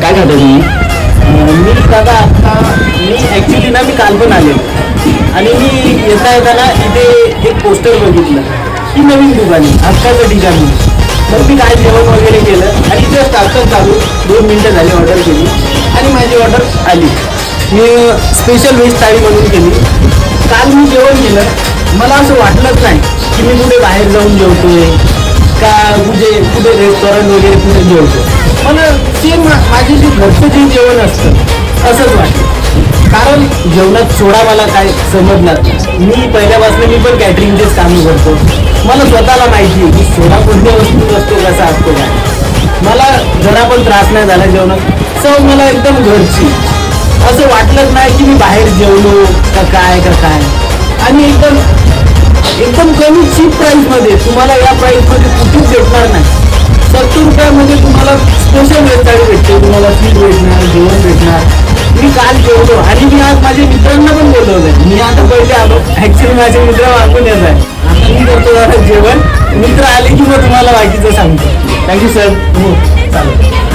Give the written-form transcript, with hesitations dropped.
काय खातो तुम्ही? मी दादा आता ॲक्च्युली मी काल पण आले आणि मी येता येताना इथे एक पोस्टर बघितलं की नवीन दुकानी हक्काचं ठिकाणी. मग मी काय जेवण वगैरे केलं आणि जस्ट आत्ताच चालू 2 मिनटं झाली ऑर्डर केली आणि माझी ऑर्डर आली. मी स्पेशल व्हेज थाळी म्हणून केली. काल मी जेवण केलं, मला असं वाटलंच नाही की मी कुठे बाहेर जाऊन जेवतोय का कुठे रेस्टॉरंट वगैरे कुठे जेवतो. मला सेम माझे जे घरचं जे जेवण असतं असंच वाटतं. कारण जेवणात सोडा मला काय समजणार नाही. मी पहिल्यापासून मी पण कॅटरिंगचेच काम करतो. मला स्वतःला माहिती आहे की सोडा कोणत्या वस्तू असतो कसा असतो काय. मला जरा पण त्रास नाही झाला जेवणात. चव मला एकदम घरची. असं वाटलंच नाही की मी बाहेर जेवलो का काय. आणि एकदम कमी चीप प्राईसमध्ये, तुम्हाला या प्राईसमध्ये कुठेच भेटणार नाही. 70 रुपयामध्ये तुम्हाला स्पेशल व्हेज थाळी भेटते, तुम्हाला स्वीट भेटणार, जेवण भेटणार. मी काल जेवलो आणि मी आज माझ्या मित्रांना पण बोलवलंय. मी आता पहिले आलो, ॲक्च्युली माझे मित्र मागून येत आहे. आता मी करतो जरा जेवण. मित्र आले की मग तुम्हाला बाकीचं सांगतो. Thank you sir. हो चालेल.